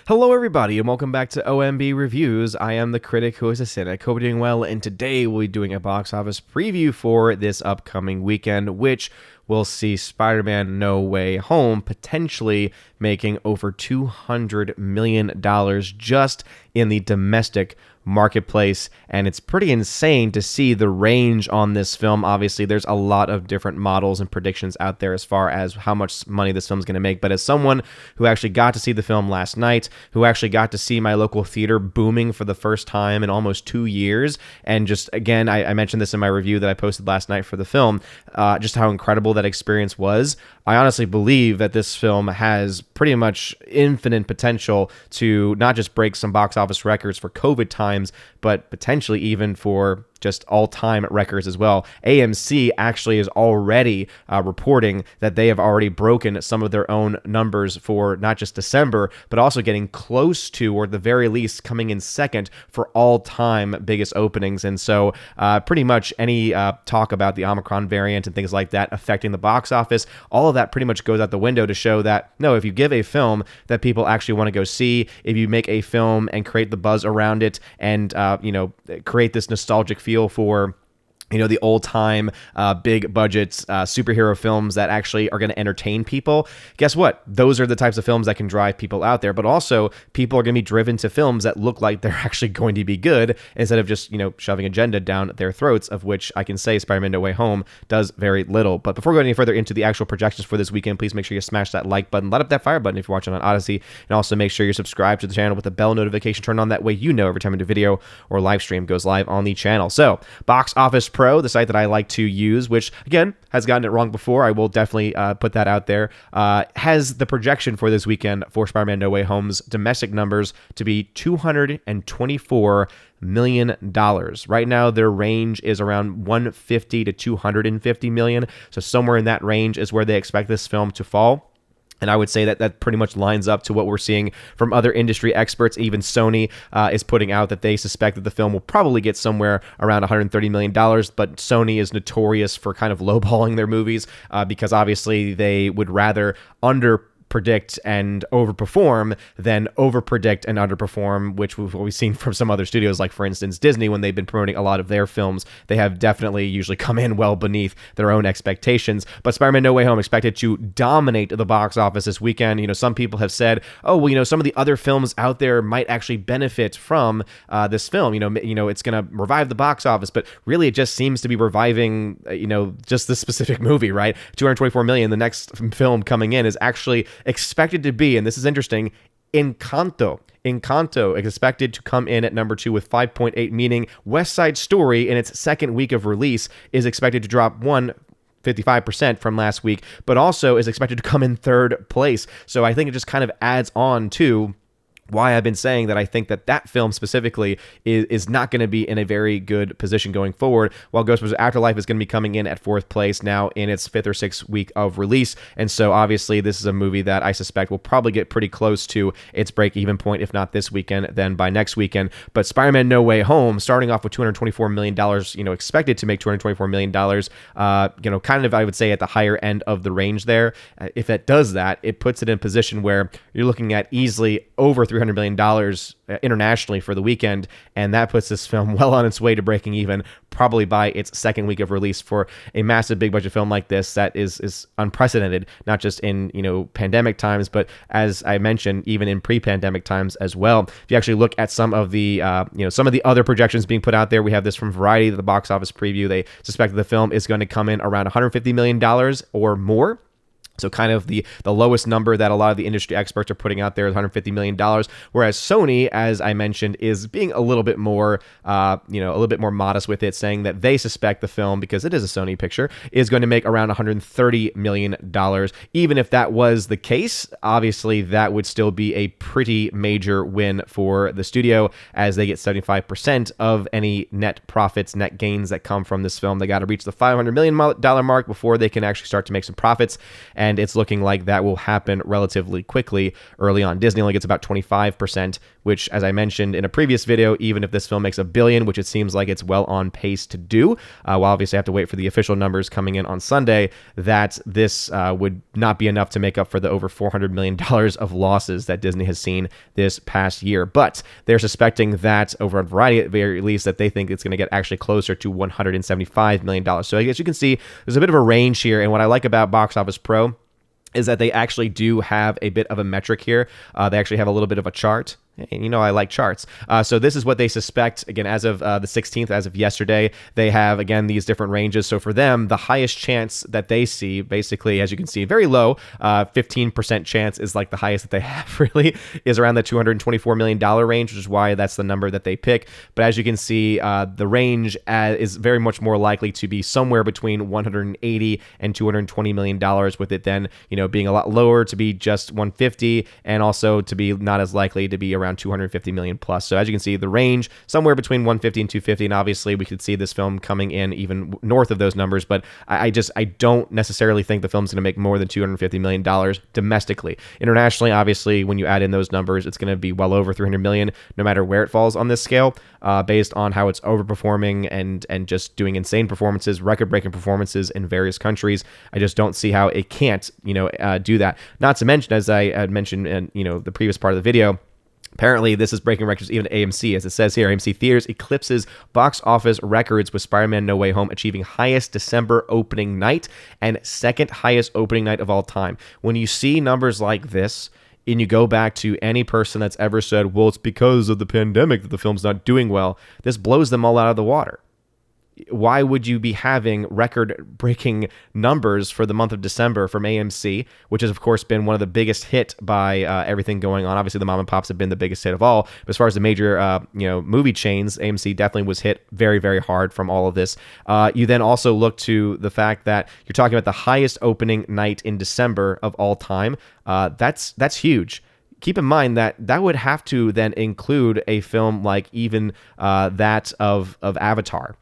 Hello, everybody, and welcome back to OMB Reviews. I am the critic who is a cynic. Hope you're doing well, and today we'll be doing a box office preview for this upcoming weekend, which will see Spider-Man No Way Home potentially making over $200 million just in the domestic marketplace, and it's pretty insane to see the range on this film. Obviously, there's a lot of different models and predictions out there as far as how much money this film's going to make, but as someone who actually got to see the film last night, who actually got to see my local theater booming for the first time in almost 2 years, and just, again, I mentioned this in my review that I posted last night for the film, just how incredible that experience was. I honestly believe that this film has pretty much infinite potential to not just break some box office records for COVID times, but potentially even for just all-time records as well. AMC actually is already reporting that they have already broken some of their own numbers for not just December, but also getting close to, or at the very least, coming in second for all-time biggest openings. And so pretty much any talk about the Omicron variant and things like that affecting the box office, all of that pretty much goes out the window to show that, no, if you give a film that people actually want to go see, if you make a film and create the buzz around it and, create this nostalgic feel for the old-time, big-budget superhero films that actually are going to entertain people, guess what? Those are the types of films that can drive people out there, but also people are going to be driven to films that look like they're actually going to be good instead of just, shoving agenda down their throats, of which I can say Spider-Man No Way Home does very little. But before going any further into the actual projections for this weekend, please make sure you smash that like button, light up that fire button if you're watching on Odyssey, and also make sure you're subscribed to the channel with the bell notification turned on. That way every time a new video or live stream goes live on the channel. So, Box Office Pro, the site that I like to use, which again has gotten it wrong before, I will definitely put that out there, has the projection for this weekend for Spider-Man No Way Home's domestic numbers to be $224 million. Right now, their range is around 150 to 250 million. So somewhere in that range is where they expect this film to fall. And I would say that pretty much lines up to what we're seeing from other industry experts. Even Sony is putting out that they suspect that the film will probably get somewhere around $130 million. But Sony is notorious for kind of lowballing their movies because obviously they would rather predict and overperform than overpredict and underperform, which we've seen from some other studios, like for instance Disney. When they've been promoting a lot of their films, they have definitely usually come in well beneath their own expectations. But Spider-Man No Way Home expected to dominate the box office this weekend. Some people have said, some of the other films out there might actually benefit from this film. It's going to revive the box office, but really it just seems to be reviving just this specific movie, right? 224 million. The next film coming in is actually expected to be, and this is interesting, Encanto. Encanto is expected to come in at number 2 with 5.8, meaning West Side Story in its second week of release is expected to drop 55% from last week, but also is expected to come in third place. So I think it just kind of adds on to why I've been saying that I think that film specifically is not going to be in a very good position going forward, while Ghostbusters Afterlife is going to be coming in at 4th place now in its 5th or 6th week of release. And so obviously this is a movie that I suspect will probably get pretty close to its break-even point, if not this weekend, then by next weekend. But Spider-Man No Way Home, starting off with $224 million, expected to make $224 million, kind of, I would say, at the higher end of the range there. If it does that, it puts it in a position where you're looking at easily over $300 million internationally for the weekend, and that puts this film well on its way to breaking even, probably by its second week of release. For a massive big budget film like this, that is unprecedented, not just in pandemic times, but as I mentioned, even in pre-pandemic times as well. If you actually look at some of the other projections being put out there, we have this from Variety, the box office preview. They suspect that the film is going to come in around $150 million or more. So kind of the lowest number that a lot of the industry experts are putting out there is $150 million, whereas Sony, as I mentioned, is being a little bit more, modest with it, saying that they suspect the film, because it is a Sony picture, is going to make around $130 million. Even if that was the case, obviously that would still be a pretty major win for the studio, as they get 75% of any net profits, net gains that come from this film. They got to reach the $500 million mark before they can actually start to make some profits. and it's looking like that will happen relatively quickly early on. Disney only gets about 25%, which, as I mentioned in a previous video, even if this film makes $1 billion, which it seems like it's well on pace to do, we'll obviously have to wait for the official numbers coming in on Sunday, that this would not be enough to make up for the over $400 million of losses that Disney has seen this past year. But they're suspecting that over a variety, at the very least, that they think it's going to get actually closer to $175 million. So I guess you can see there's a bit of a range here. And what I like about Box Office Pro is that they actually do have a bit of a metric here. They actually have a little bit of a chart. And you know I like charts. So this is what they suspect, again, as of the 16th, as of yesterday. They have, again, these different ranges. So for them, the highest chance that they see, basically, as you can see, very low, 15% chance is like the highest that they have, really, is around the $224 million range, which is why that's the number that they pick. But as you can see, the range is very much more likely to be somewhere between $180 and $220 million, with it then, you know, being a lot lower to be just 150, and also to be not as likely to be around 250 million plus. So as you can see, the range somewhere between 150 and 250, and obviously we could see this film coming in even north of those numbers, but I don't necessarily think the film's going to make more than $250 million domestically. Internationally, obviously, when you add in those numbers, it's going to be well over 300 million, no matter where it falls on this scale, based on how it's overperforming and just doing insane performances, record-breaking performances in various countries. I just don't see how it can't, do that. Not to mention, as I had mentioned in, the previous part of the video, apparently, this is breaking records even at AMC. As it says here, AMC Theaters eclipses box office records, with Spider-Man No Way Home achieving highest December opening night and second highest opening night of all time. When you see numbers like this, and you go back to any person that's ever said, well, it's because of the pandemic that the film's not doing well, this blows them all out of the water. Why would you be having record-breaking numbers for the month of December from AMC, which has, of course, been one of the biggest hit by everything going on? Obviously, the mom and pops have been the biggest hit of all. But as far as the major, movie chains, AMC definitely was hit very, very hard from all of this. You then also look to the fact that you're talking about the highest opening night in December of all time. That's huge. Keep in mind that would have to then include a film like even that of Avatar.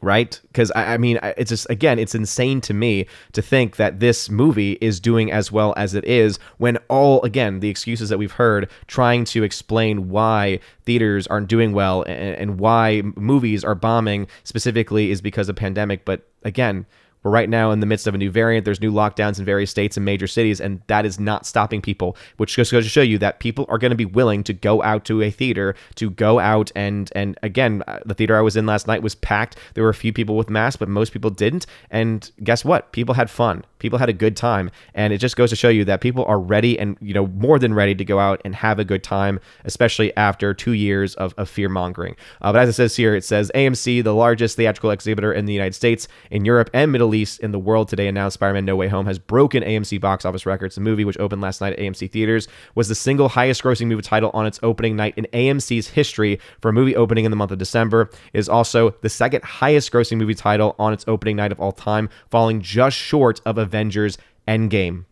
Right? Because, I mean, it's just, again, it's insane to me to think that this movie is doing as well as it is, when all, again, the excuses that we've heard trying to explain why theaters aren't doing well and why movies are bombing specifically is because of pandemic. But again, we're right now in the midst of a new variant. There's new lockdowns in various states and major cities, and that is not stopping people, which just goes to show you that people are going to be willing to go out to a theater, to go out and again, the theater I was in last night was packed. There were a few people with masks, but most people didn't. And guess what? People had fun. People had a good time. And it just goes to show you that people are ready and, more than ready to go out and have a good time, especially after 2 years of fear mongering. But as it says here, it says AMC, the largest theatrical exhibitor in the United States, in Europe, and Middle East in the world today, announced Spider-Man No Way Home has broken AMC box office records. The movie, which opened last night at AMC Theaters, was the single highest grossing movie title on its opening night in AMC's history for a movie opening in the month of December. It is also the second highest grossing movie title on its opening night of all time, falling just short of Avengers Endgame.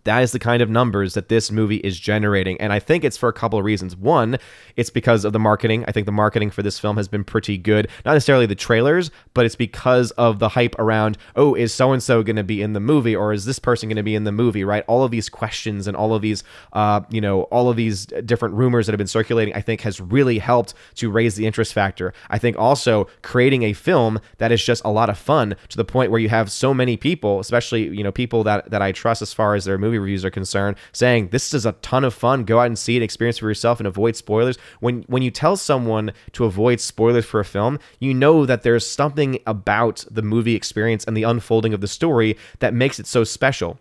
That is the kind of numbers that this movie is generating. And I think it's for a couple of reasons. One, it's because of the marketing. I think the marketing for this film has been pretty good. Not necessarily the trailers, but it's because of the hype around, oh, is so-and-so going to be in the movie? Or is this person going to be in the movie, right? All of these questions and all of these, all of these different rumors that have been circulating, I think has really helped to raise the interest factor. I think also creating a film that is just a lot of fun, to the point where you have so many people, especially, people that I trust as far as their movie reviews are concerned, saying this is a ton of fun, go out and see it, experience it for yourself, and avoid spoilers. When you tell someone to avoid spoilers for a film, you know that there's something about the movie experience and the unfolding of the story that makes it so special.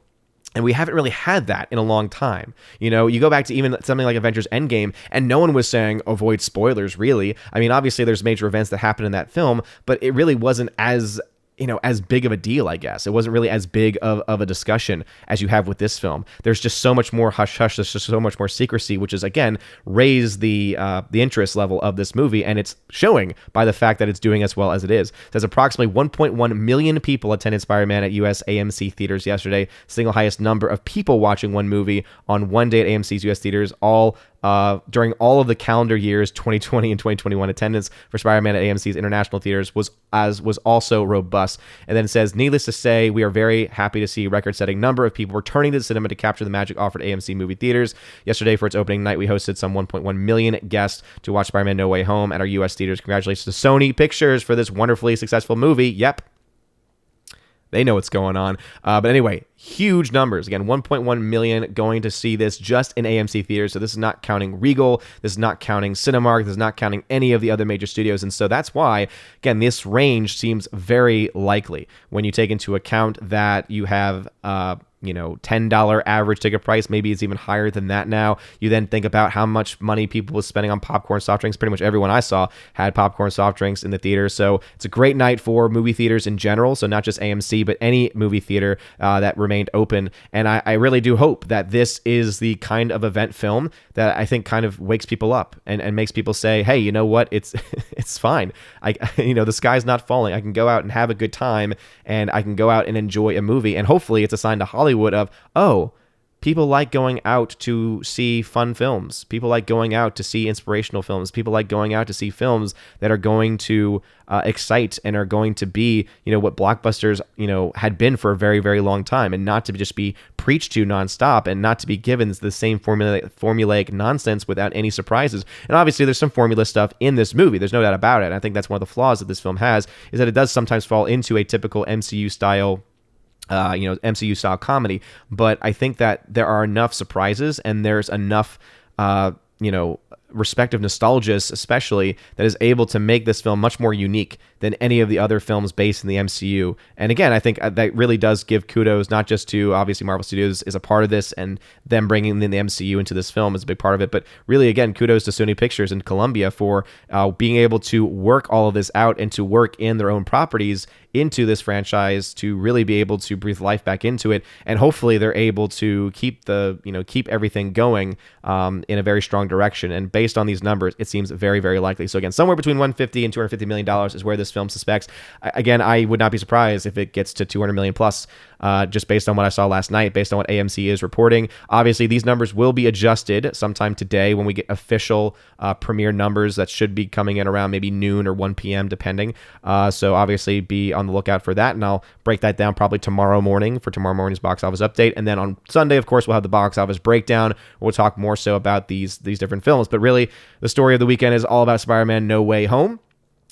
And we haven't really had that in a long time. You go back to even something like Avengers Endgame, and no one was saying avoid spoilers, really. I mean, obviously there's major events that happen in that film, but it really wasn't as big of a deal, I guess. It wasn't really as big of a discussion as you have with this film. There's just so much more hush-hush. There's just so much more secrecy, which is, again, raised the interest level of this movie, and it's showing by the fact that it's doing as well as it is. There's approximately 1.1 million people attended Spider-Man at US AMC Theaters yesterday, single highest number of people watching one movie on one day at AMC's US Theaters, all during all of the calendar years 2020 and 2021, attendance for Spider-Man at AMC's international theaters was also robust. And then it says, needless to say, we are very happy to see a record-setting number of people returning to the cinema to capture the magic offered AMC movie theaters. Yesterday, for its opening night, we hosted some 1.1 million guests to watch Spider-Man No Way Home at our U.S. theaters. Congratulations to Sony Pictures for this wonderfully successful movie. Yep. They know what's going on. But anyway, huge numbers. Again, 1.1 million going to see this just in AMC theaters. So this is not counting Regal. This is not counting Cinemark. This is not counting any of the other major studios. And so that's why, again, this range seems very likely when you take into account that you have $10 average ticket price. Maybe it's even higher than that now. You then think about how much money people was spending on popcorn, soft drinks. Pretty much everyone I saw had popcorn, soft drinks in the theater. So it's a great night for movie theaters in general. So not just AMC, but any movie theater that remained open. And I really do hope that this is the kind of event film that I think kind of wakes people up and makes people say, hey, you know what? It's it's fine. The sky's not falling. I can go out and have a good time, and I can go out and enjoy a movie. And hopefully it's a sign to Hollywood of, oh, people like going out to see fun films. People like going out to see inspirational films. People like going out to see films that are going to excite and are going to be, what blockbusters, had been for a very, very long time, and not to just be preached to nonstop and not to be given the same formulaic nonsense without any surprises. And obviously there's some formula stuff in this movie. There's no doubt about it. And I think that's one of the flaws that this film has, is that it does sometimes fall into a typical MCU style MCU style comedy, but I think that there are enough surprises and there's enough, respective nostalgias, especially, that is able to make this film much more unique than any of the other films based in the MCU. And again, I think that really does give kudos, not just to, obviously, Marvel Studios is a part of this, and them bringing in the MCU into this film is a big part of it, but really, again, kudos to Sony Pictures and Columbia for being able to work all of this out and to work in their own properties into this franchise, to really be able to breathe life back into it, and hopefully they're able to keep everything going in a very strong direction. And based on these numbers, it seems very, very likely. So again, somewhere between $150 and $250 million is where this film suspects. Again, I would not be surprised if it gets to 200 million plus, just based on what I saw last night, based on what AMC is reporting. Obviously, these numbers will be adjusted sometime today when we get official premiere numbers that should be coming in around maybe noon or 1 p.m. depending. So obviously be on the lookout for that, and I'll break that down probably tomorrow morning for tomorrow morning's box office update. And then on Sunday, of course, we'll have the box office breakdown. We'll talk more so about these different films. But really, the story of the weekend is all about Spider-Man No Way Home.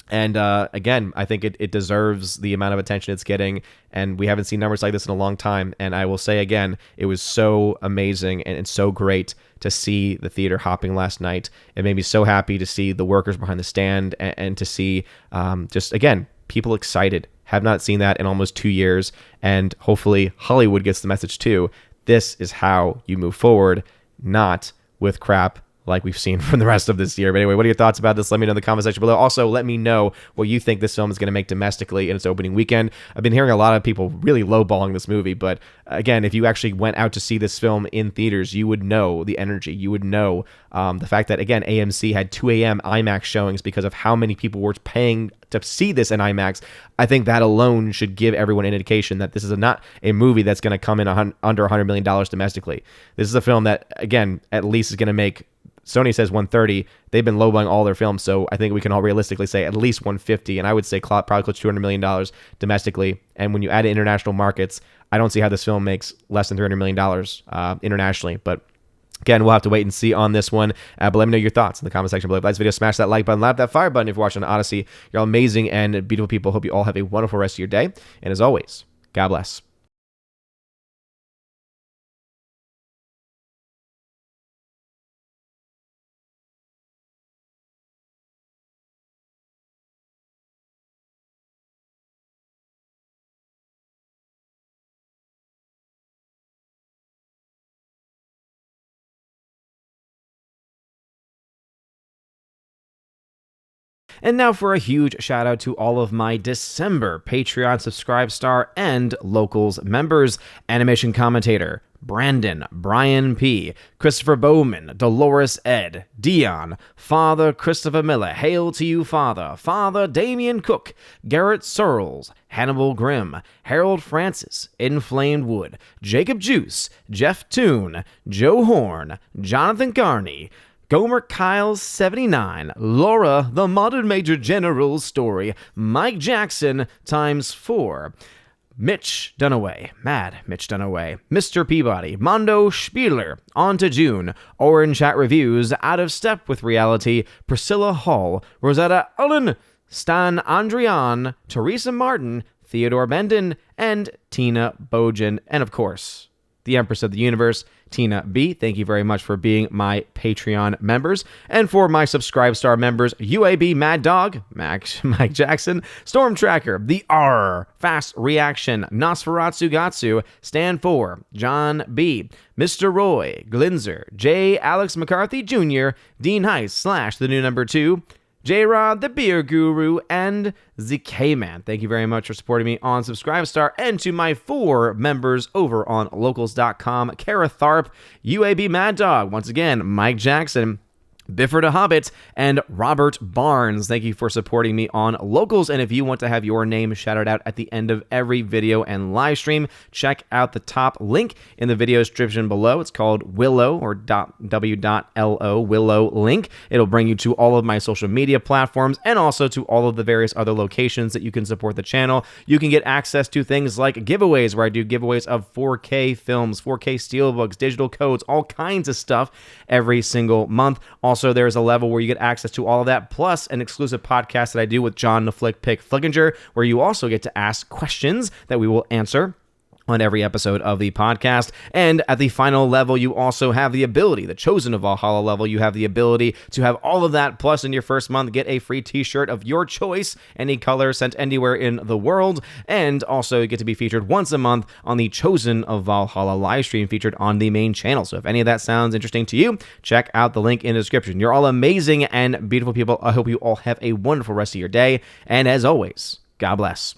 And again, I think it deserves the amount of attention it's getting, and we haven't seen numbers like this in a long time. And I will say again, it was so amazing and so great to see the theater hopping last night. It made me so happy to see the workers behind the stand and to see just, again, people excited. Have not seen that in almost 2 years, and hopefully Hollywood gets the message too. This is how you move forward, not with crap like we've seen from the rest of this year. But anyway, what are your thoughts about this? Let me know in the comment section below. Also, let me know what you think this film is going to make domestically in its opening weekend. I've been hearing a lot of people really lowballing this movie, but again, if you actually went out to see this film in theaters, you would know the energy. You would know the fact that, again, AMC had 2 a.m. IMAX showings because of how many people were paying to see this in IMAX. I think that alone should give everyone an indication that this is not a movie that's going to come in under $100 million domestically. This is a film that, again, at least is going to make, Sony says 130. They've been lowballing all their films, so I think we can all realistically say at least 150, and I would say probably close to $200 million domestically. And when you add in international markets, I don't see how this film makes less than $300 million internationally. But again, we'll have to wait and see on this one. But let me know your thoughts in the comment section below. If you like this video, smash that like button, slap that fire button if you're watching on Odyssey. You're all amazing and beautiful people. Hope you all have a wonderful rest of your day. And as always, God bless. And now for a huge shout out to all of my December Patreon Subscribe Star and Locals members: animation commentator Brandon, Brian P., Christopher Bowman, Dolores Ed, Dion, Father Christopher Miller, Hail to You Father, Father Damian Cook, Garrett Searles, Hannibal Grimm, Harold Francis, Inflamed Wood, Jacob Juice, Jeff Toon, Joe Horn, Jonathan Carney, Gomer Kyle's 79, Laura, the Modern Major General's story, Mike Jackson times 4, Mitch Dunaway, Mad Mitch Dunaway, Mr. Peabody, Mondo Spieler, On to June, Orange Chat Reviews, Out of Step with Reality, Priscilla Hall, Rosetta Ullen, Stan Andrian, Teresa Martin, Theodore Bendon, and Tina Bojan, and of course, the Empress of the Universe, Tina B. Thank you very much for being my Patreon members. And for my Subscribe Star members, UAB Mad Dog, Mike Jackson, Storm Tracker, The R, Fast Reaction, Nosferatu Gatsu, Stan 4, John B., Mr. Roy, Glinzer, J. Alex McCarthy Jr., Dean Heiss / the new number 2, J-Rod, the Beer Guru, and ZK-Man. Thank you very much for supporting me on Subscribestar. And to my 4 members over on Locals.com, Kara Tharp, UAB Mad Dog, once again, Mike Jackson, Bifford a Hobbit, and Robert Barnes. Thank you for supporting me on Locals, and if you want to have your name shouted out at the end of every video and live stream, check out the top link in the video description below. It's called Willow, or w.lo, Willow link. It'll bring you to all of my social media platforms and also to all of the various other locations that you can support the channel. You can get access to things like giveaways, where I do giveaways of 4K films, 4K steelbooks, digital codes, all kinds of stuff every single month. Also, there's a level where you get access to all of that, plus an exclusive podcast that I do with John the Flick Pick Flickinger, where you also get to ask questions that we will answer on every episode of the podcast. And at the final level, you also have the ability, the Chosen of Valhalla level, you have the ability to have all of that, plus in your first month, get a free t-shirt of your choice, any color, sent anywhere in the world, and also you get to be featured once a month on the Chosen of Valhalla live stream featured on the main channel. So if any of that sounds interesting to you, check out the link in the description. You're all amazing and beautiful people. I hope you all have a wonderful rest of your day, and as always, God bless.